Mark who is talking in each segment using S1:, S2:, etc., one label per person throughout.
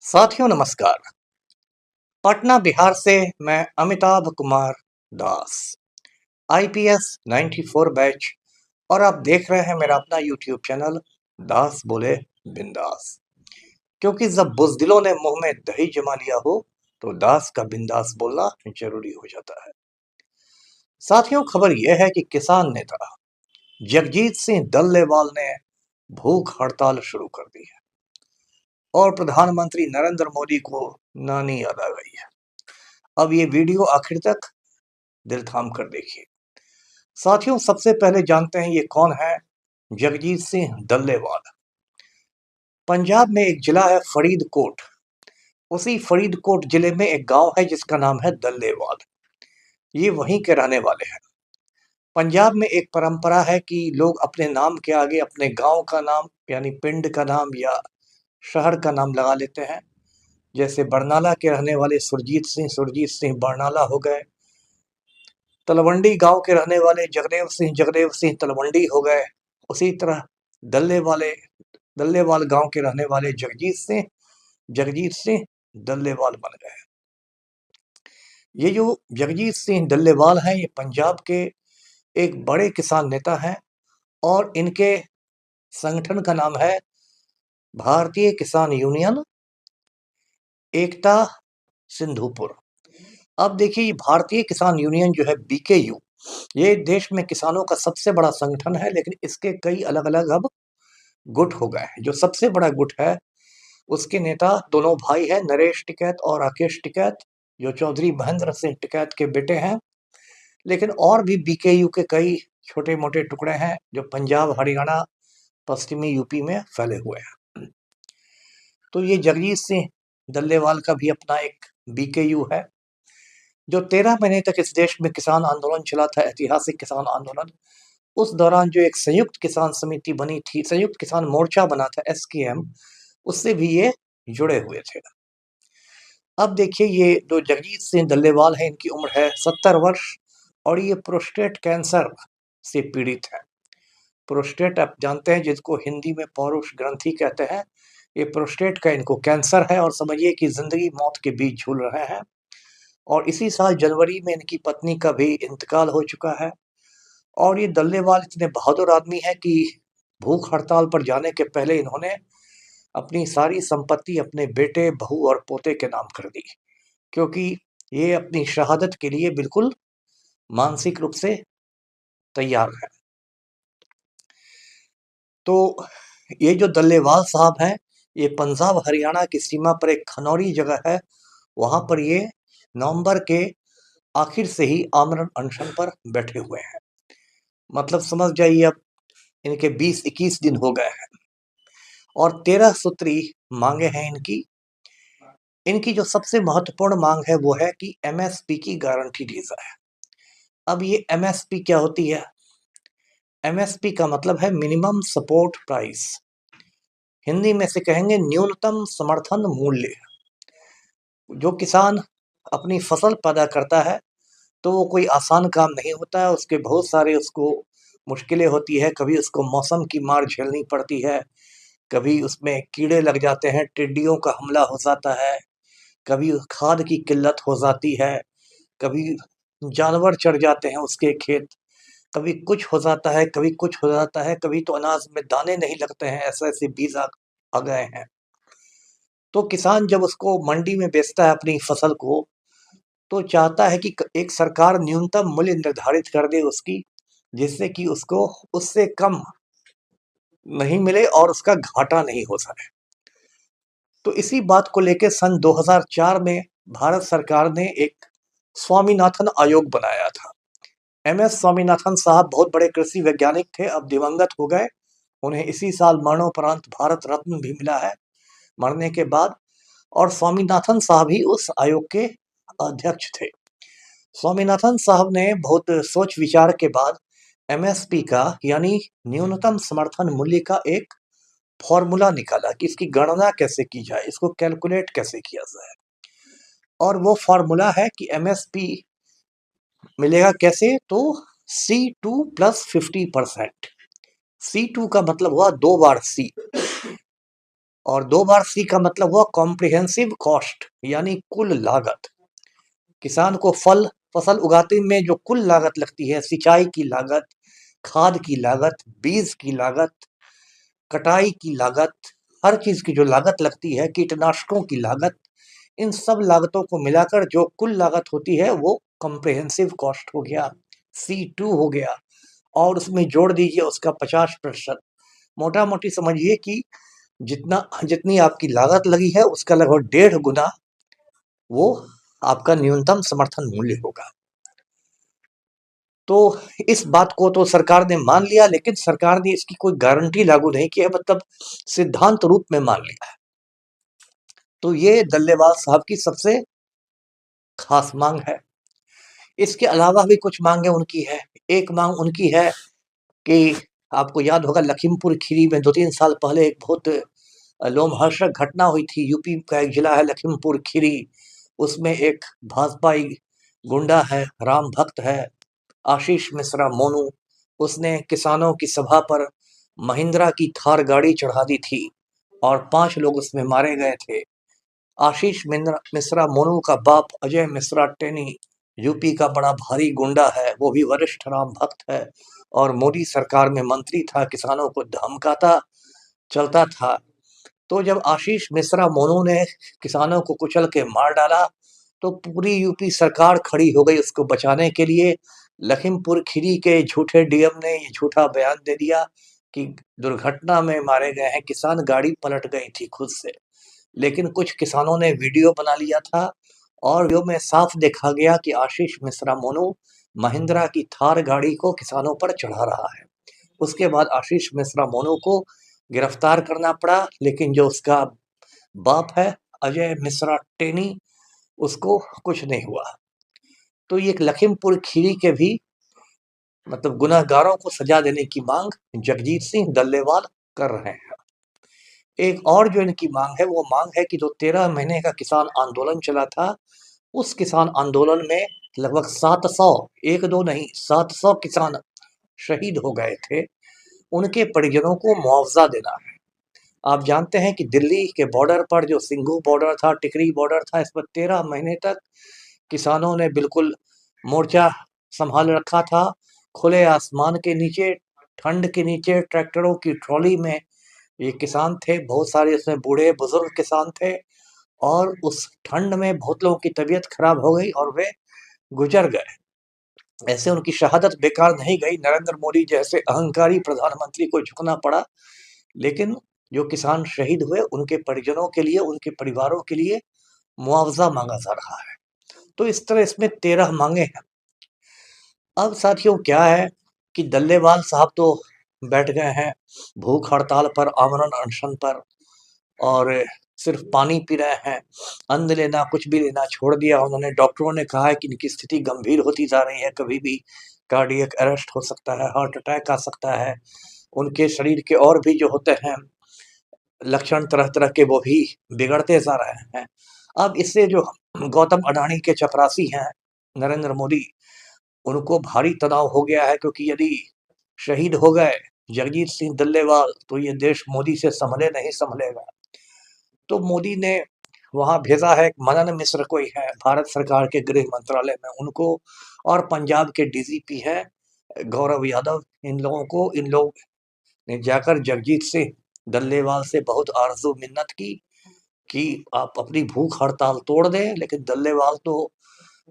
S1: साथियों नमस्कार। पटना बिहार से मैं अमिताभ कुमार दास, आईपीएस 94 बैच, और आप देख रहे हैं मेरा अपना यूट्यूब चैनल दास बोले बिंदास। क्योंकि जब बुजदिलों ने मुंह में दही जमा लिया हो तो दास का बिंदास बोलना जरूरी हो जाता है। साथियों, खबर यह है कि किसान नेता जगजीत सिंह डल्लेवाल ने भूख हड़ताल शुरू कर दी है और प्रधानमंत्री नरेंद्र मोदी को नानी याद आ गई है। अब ये वीडियो आखिर तक दिल थाम कर देखिए। साथियों, सबसे पहले जानते हैं ये कौन है जगजीत सिंह डल्लेवाल। पंजाब में एक जिला है फरीदकोट। उसी फरीदकोट जिले में एक गांव है जिसका नाम है डल्लेवाल। ये वहीं के रहने वाले हैं। पंजाब में एक परंपरा है कि लोग अपने नाम के आगे अपने गांव का नाम यानी पिंड का नाम या शहर का नाम लगा लेते हैं। जैसे बरनाला के रहने वाले सुरजीत सिंह बरनाला हो गए। तलवंडी गांव के रहने वाले जगदेव सिंह तलवंडी हो गए। उसी तरह दल्लेवाल गांव के रहने वाले जगजीत सिंह डल्लेवाल बन गए। ये जो जगजीत सिंह डल्लेवाल हैं ये पंजाब के एक बड़े किसान नेता हैं और इनके संगठन का नाम है भारतीय किसान यूनियन एकता सिंधुपुर। अब देखिए, ये भारतीय किसान यूनियन जो है बीकेयू, ये देश में किसानों का सबसे बड़ा संगठन है, लेकिन इसके कई अलग अलग अब गुट हो गए हैं। जो सबसे बड़ा गुट है उसके नेता दोनों भाई हैं, नरेश टिकैत और राकेश टिकैत, जो चौधरी महेंद्र सिंह टिकैत के बेटे हैं। लेकिन और भी बीकेयू के कई छोटे मोटे टुकड़े हैं जो पंजाब, हरियाणा, पश्चिमी यूपी में फैले हुए हैं। तो ये जगजीत सिंह डल्लेवाल का भी अपना एक बीकेयू है जो 13 महीने तक इस देश में किसान आंदोलन चला था, ऐतिहासिक किसान आंदोलन। उस दौरान जो एक संयुक्त किसान समिति बनी थी, संयुक्त किसान मोर्चा बना था एसकेएम, उससे भी ये जुड़े हुए थे। अब देखिए, ये जो जगजीत सिंह डल्लेवाल है इनकी उम्र है 70 वर्ष और ये प्रोस्टेट कैंसर से पीड़ित है। प्रोस्टेट आप जानते हैं जिसको हिंदी में पौरुष ग्रंथि कहते हैं। ये प्रोस्टेट का इनको कैंसर है और समझिए कि जिंदगी मौत के बीच झूल रहे हैं। और इसी साल जनवरी में इनकी पत्नी का भी इंतकाल हो चुका है। और ये डल्लेवाल इतने बहादुर आदमी है कि भूख हड़ताल पर जाने के पहले इन्होंने अपनी सारी संपत्ति अपने बेटे, बहू और पोते के नाम कर दी, क्योंकि ये अपनी शहादत के लिए बिल्कुल मानसिक रूप से तैयार है। तो ये जो डल्लेवाल साहब हैं, ये पंजाब हरियाणा की सीमा पर एक खनौरी जगह है, वहां पर ये नवंबर के आखिर से ही आमरण अनशन पर बैठे हुए हैं। मतलब समझ जाइए, अब इनके 20-21 दिन हो गए हैं और 13 सूत्री मांगे हैं इनकी। इनकी जो सबसे महत्वपूर्ण मांग है वो है कि एमएसपी की गारंटी दी जाए। अब ये एमएसपी क्या होती है? एमएसपी का मतलब है मिनिमम सपोर्ट प्राइस। हिंदी में से कहेंगे न्यूनतम समर्थन मूल्य। जो किसान अपनी फसल पैदा करता है तो वो कोई आसान काम नहीं होता है, उसके बहुत सारे उसको मुश्किलें होती है। कभी उसको मौसम की मार झेलनी पड़ती है, कभी उसमें कीड़े लग जाते हैं, टिड्डियों का हमला हो जाता है, कभी खाद की किल्लत हो जाती है, कभी जानवर चढ़ जाते हैं उसके खेत, कभी कुछ हो जाता है, कभी कुछ हो जाता है, कभी तो अनाज में दाने नहीं लगते हैं, ऐसे ऐसे बीज आ गए हैं। तो किसान जब उसको मंडी में बेचता है अपनी फसल को, तो चाहता है कि एक सरकार न्यूनतम मूल्य निर्धारित कर दे उसकी, जिससे कि उसको उससे कम नहीं मिले और उसका घाटा नहीं हो सके। तो इसी बात को लेकर सन 2004 में भारत सरकार ने एक स्वामीनाथन आयोग बनाया था। एमएस स्वामीनाथन साहब बहुत बड़े कृषि वैज्ञानिक थे, अब दिवंगत हो गए। उन्हें इसी साल मरणोपरांत भारत रत्न भी मिला है मरने के बाद। और स्वामीनाथन साहब ही उस आयोग के अध्यक्ष थे। स्वामीनाथन साहब ने बहुत सोच विचार के बाद एमएसपी का यानी न्यूनतम समर्थन मूल्य का एक फॉर्मूला निकाला कि इसकी गणना कैसे की जाए, इसको कैलकुलेट कैसे किया जाए। और वो फॉर्मूला है कि एमएसपी मिलेगा कैसे, तो C2 प्लस 50%। C2 का मतलब हुआ 2 बार C, और 2 बार सी का मतलब हुआ कॉम्प्रिहेंसिव कॉस्ट, यानी कुल लागत। किसान को फसल उगाने में जो कुल लागत लगती है, सिंचाई की लागत, खाद की लागत, बीज की लागत, कटाई की लागत, हर चीज की जो लागत लगती है, कीटनाशकों की लागत, इन सब लागतों को मिलाकर जो कुल लागत होती है वो कॉम्प्रिहेंसिव कॉस्ट हो गया, C2 हो गया। और उसमें जोड़ दीजिए उसका 50%। मोटा मोटी समझिए कि जितनी आपकी लागत लगी है उसका लगभग 1.5 गुना वो आपका न्यूनतम समर्थन मूल्य होगा। तो इस बात को तो सरकार ने मान लिया, लेकिन सरकार ने इसकी कोई गारंटी लागू नहीं की है, मतलब सिद्धांत रूप में मान लिया है। तो ये डल्लेवाल साहब की सबसे खास मांग है। इसके अलावा भी कुछ मांगे उनकी है। एक मांग उनकी है कि आपको याद होगा लखीमपुर खीरी में 2-3 साल पहले एक बहुत लोमहर्षक घटना हुई थी। यूपी का एक जिला है लखीमपुर खीरी, उसमें एक भाजपाई गुंडा है, राम भक्त है, आशीष मिश्रा मोनू। उसने किसानों की सभा पर महिंद्रा की थार गाड़ी चढ़ा दी थी और 5 लोग उसमें मारे गए थे। आशीष मिश्रा मोनू का बाप अजय मिश्रा टेनी यूपी का बड़ा भारी गुंडा है, वो भी वरिष्ठ राम भक्त है और मोदी सरकार में मंत्री था, किसानों को धमकाता चलता था। तो जब आशीष मिश्रा मोनू ने किसानों को कुचल के मार डाला तो पूरी यूपी सरकार खड़ी हो गई उसको बचाने के लिए। लखीमपुर खीरी के झूठे डीएम ने ये झूठा बयान दे दिया कि दुर्घटना में मारे गए हैं किसान, गाड़ी पलट गई थी खुद से। लेकिन कुछ किसानों ने वीडियो बना लिया था और वीडियो में साफ देखा गया कि आशीष मिश्रा मोनू महिंद्रा की थार गाड़ी को किसानों पर चढ़ा रहा है। उसके बाद आशीष मिश्रा मोनू को गिरफ्तार करना पड़ा, लेकिन जो उसका बाप है अजय मिश्रा टेनी, उसको कुछ नहीं हुआ। तो ये लखीमपुर खीरी के भी मतलब गुनहगारों को सजा देने की मांग जगजीत सिंह डल्लेवाल कर रहे हैं। एक और जो इनकी मांग है वो मांग है कि जो 13 महीने का किसान आंदोलन चला था, उस किसान आंदोलन में लगभग 700, एक दो नहीं 700 किसान शहीद हो गए थे, उनके परिजनों को मुआवजा देना है। आप जानते हैं कि दिल्ली के बॉर्डर पर जो सिंघू बॉर्डर था, टिकरी बॉर्डर था, इस पर 13 महीने तक किसानों ने बिल्कुल मोर्चा संभाल रखा था। खुले आसमान के नीचे, ठंड के नीचे, ट्रैक्टरों की ट्रॉली में ये किसान थे, बहुत सारे इसमें बूढ़े बुजुर्ग किसान थे और उस ठंड में बहुत लोगों की तबीयत खराब हो गई और वे गुजर गए। ऐसे उनकी शहादत बेकार नहीं गई। नरेंद्र मोदी जैसे अहंकारी प्रधानमंत्री को झुकना पड़ा, लेकिन जो किसान शहीद हुए उनके परिजनों के लिए, उनके परिवारों के लिए मुआवजा मांगा जा रहा है। तो इस तरह इसमें 13 मांगे हैं। अब साथियों क्या है कि डल्लेवाल साहब तो बैठ गए हैं भूख हड़ताल पर, आमरण अनशन पर, और सिर्फ पानी पी रहे हैं। अन्न लेना, कुछ भी लेना छोड़ दिया उन्होंने। डॉक्टरों ने कहा है कि इनकी स्थिति गंभीर होती जा रही है, कभी भी कार्डियक अरेस्ट हो सकता है, हार्ट अटैक आ सकता है। उनके शरीर के और भी जो होते हैं लक्षण तरह तरह के, वो भी बिगड़ते जा रहे हैं। अब इससे जो गौतम अडानी के चपरासी हैं नरेंद्र मोदी, उनको भारी तनाव हो गया है, क्योंकि यदि शहीद हो गए जगजीत सिंह डल्लेवाल तो ये देश मोदी से संभले नहीं संभलेगा। तो मोदी ने वहां भेजा है, मनन मिश्र कोई है भारत सरकार के गृह मंत्रालय में, उनको, और पंजाब के डीजीपी हैं गौरव यादव, इन लोगों को, इन लोग ने जाकर जगजीत सिंह डल्लेवाल से बहुत आरजू मिन्नत की कि आप अपनी भूख हड़ताल तोड़ दें। लेकिन डल्लेवाल तो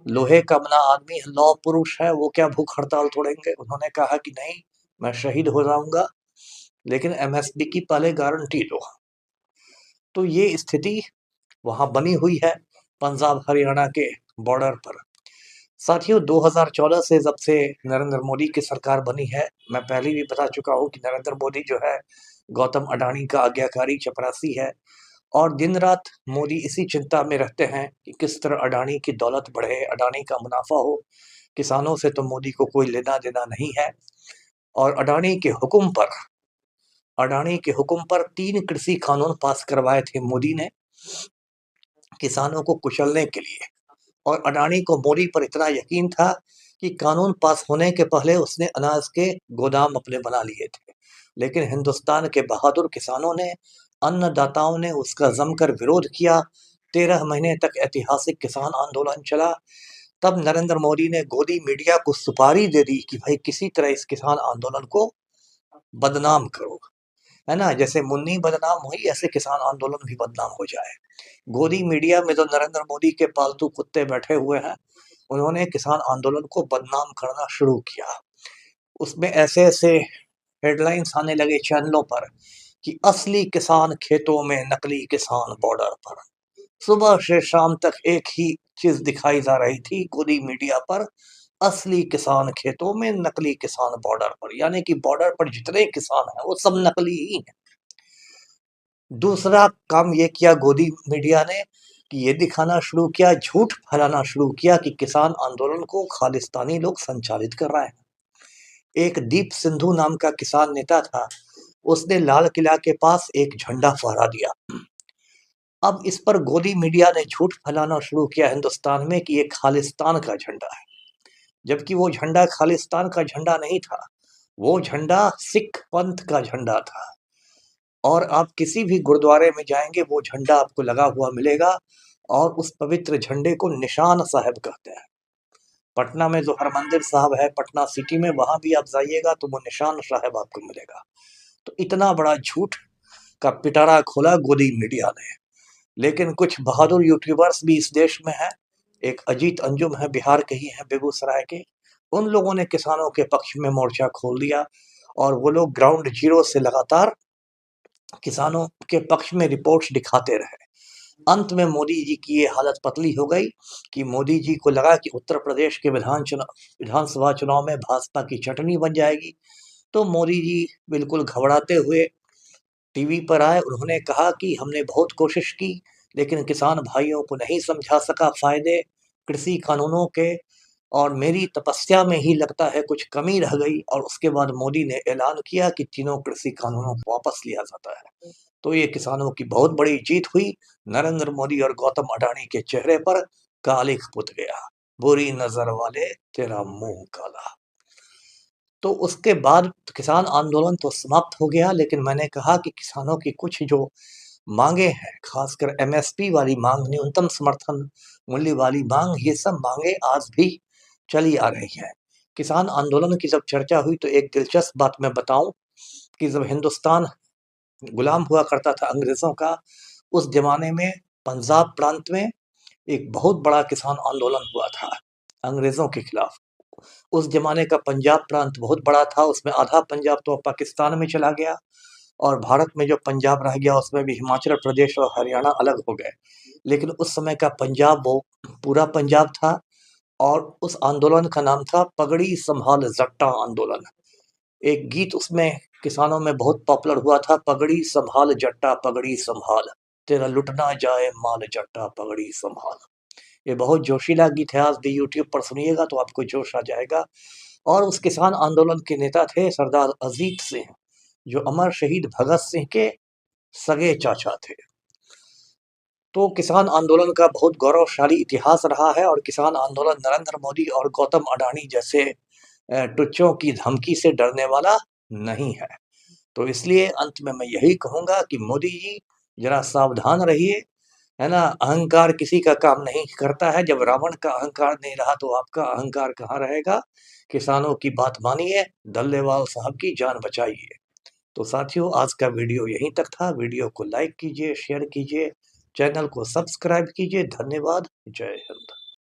S1: लोहे का बना आदमी है, लौह पुरुष है, वो क्या भूख हड़ताल तोड़ेंगे। उन्होंने कहा कि नहीं, मैं शहीद हो जाऊंगा, लेकिन एमएसपी की पहले गारंटी दो। तो ये स्थिति वहां बनी हुई है पंजाब हरियाणा के बॉर्डर पर। साथियों 2014 से जब से नरेंद्र मोदी की सरकार बनी है, मैं पहले भी बता चुका हूं कि नरेंद्र मोदी जो है गौतम अडानी का आज्ञाकारी चपरासी है और दिन रात मोदी इसी चिंता में रहते हैं कि किस तरह अडानी की दौलत बढ़े, अडानी का मुनाफा हो। किसानों से तो मोदी को कोई लेना देना नहीं है। और अडानी के हुक्म पर 3 कृषि कानून पास करवाए थे मोदी ने किसानों को कुचलने के लिए। और अडानी को मोदी पर इतना यकीन था कि कानून पास होने के पहले उसने अनाज के गोदाम अपने बना लिए थे। लेकिन हिंदुस्तान के बहादुर किसानों ने अन्नदाताओं ने उसका जमकर विरोध किया। 13 महीने तक ऐतिहासिक किसान आंदोलन चला। तब नरेंद्र मोदी ने गोदी मीडिया को सुपारी दे दी कि भाई किसी तरह इस किसान आंदोलन को बदनाम करो, है ना। जैसे मुन्नी बदनाम हुई ऐसे किसान आंदोलन भी बदनाम हो जाए। गोदी मीडिया में जो नरेंद्र मोदी के पालतू कुत्ते बैठे हुए हैं, उन्होंने किसान आंदोलन को बदनाम करना शुरू किया। उसमें ऐसे ऐसे हेडलाइंस आने लगे चैनलों पर कि असली किसान खेतों में, नकली किसान बॉर्डर पर। सुबह से शाम तक एक ही चीज दिखाई जा रही थी गोदी मीडिया पर, असली किसान खेतों में, नकली किसान बॉर्डर पर। यानी कि बॉर्डर पर जितने किसान हैं वो सब नकली ही हैं। दूसरा काम ये किया गोदी मीडिया ने कि ये दिखाना शुरू किया, झूठ फैलाना शुरू किया कि किसान आंदोलन को खालिस्तानी लोग संचालित कर रहे हैं। एक दीप सिंधु नाम का किसान नेता था, उसने लाल किला के पास एक झंडा फहरा दिया। अब इस पर गोदी मीडिया ने झूठ फैलाना शुरू किया हिंदुस्तान में कि ये खालिस्तान का झंडा है, जबकि वो झंडा खालिस्तान का झंडा नहीं था। वो झंडा सिख पंथ का झंडा था। और आप किसी भी गुरुद्वारे में जाएंगे वो झंडा आपको लगा हुआ मिलेगा, और उस पवित्र झंडे को निशान साहब कहते हैं। पटना में जो हरमंदिर साहब है, पटना सिटी में, वहां भी आप जाइएगा तो वो निशान साहब आपको मिलेगा। तो इतना बड़ा झूठ का पिटारा खोला गोदी मीडिया ने। लेकिन कुछ बहादुर यूट्यूबर्स भी इस देश में हैं। एक अजीत अंजुम है, बिहार के ही हैं, बेगूसराय के। उन लोगों ने किसानों के पक्ष में मोर्चा खोल दिया, और वो लोग ग्राउंड जीरो से लगातार किसानों के पक्ष में रिपोर्ट्स दिखाते रहे। अंत में मोदी जी की ये हालत पतली हो गई कि मोदी जी को लगा कि उत्तर प्रदेश के विधानसभा चुनाव में भाजपा की चटनी बन जाएगी। तो मोदी जी बिल्कुल घबराते हुए टीवी पर आए। उन्होंने कहा कि हमने बहुत कोशिश की, लेकिन किसान भाइयों को नहीं समझा सका फायदे कृषि कानूनों के, और मेरी तपस्या में ही लगता है कुछ कमी रह गई। और उसके बाद मोदी ने ऐलान किया कि तीनों कृषि कानूनों को वापस लिया जाता है। तो ये किसानों की बहुत बड़ी जीत हुई। नरेंद्र मोदी और गौतम अडानी के चेहरे पर कालिख पुत गया, बुरी नजर वाले तेरा मुंह काला। तो उसके बाद किसान आंदोलन तो समाप्त हो गया, लेकिन मैंने कहा कि किसानों की कुछ जो मांगे हैं, खासकर एमएसपी वाली मांग, न्यूनतम समर्थन मूल्य वाली मांग, ये सब मांगे आज भी चली आ रही हैं। किसान आंदोलन की जब चर्चा हुई तो एक दिलचस्प बात मैं बताऊं कि जब हिंदुस्तान गुलाम हुआ करता था अंग्रेजों का, उस जमाने में पंजाब प्रांत में एक बहुत बड़ा किसान आंदोलन हुआ था अंग्रेजों के खिलाफ। उस जमाने का पंजाब प्रांत बहुत बड़ा था, उसमें आधा पंजाब तो पाकिस्तान में चला गया, और भारत में जो पंजाब रह गया उसमें भी हिमाचल प्रदेश और हरियाणा अलग हो गए। लेकिन उस समय का पंजाब वो पूरा पंजाब था, और उस आंदोलन का नाम था पगड़ी संभाल जट्टा आंदोलन। एक गीत उसमें किसानों में बहुत पॉपुलर हुआ था, पगड़ी संभाल जट्टा पगड़ी संभाल, तेरा लुटना जाए माल जट्टा पगड़ी संभाल। ये बहुत जोशीला गीत है, आज भी यूट्यूब पर सुनिएगा तो आपको जोश आ जाएगा। और उस किसान आंदोलन के नेता थे सरदार अजीत सिंह, जो अमर शहीद भगत सिंह के सगे चाचा थे। तो किसान आंदोलन का बहुत गौरवशाली इतिहास रहा है, और किसान आंदोलन नरेंद्र मोदी और गौतम अडानी जैसे टुच्चों की धमकी से डरने वाला नहीं है। तो इसलिए अंत में मैं यही कहूंगा कि मोदी जी जरा सावधान रहिए, है ना। अहंकार किसी का काम नहीं करता है। जब रावण का अहंकार नहीं रहा तो आपका अहंकार कहाँ रहेगा। किसानों की बात मानिए, डल्लेवाल साहब की जान बचाइए। तो साथियों, आज का वीडियो यहीं तक था। वीडियो को लाइक कीजिए, शेयर कीजिए, चैनल को सब्सक्राइब कीजिए। धन्यवाद। जय हिंद।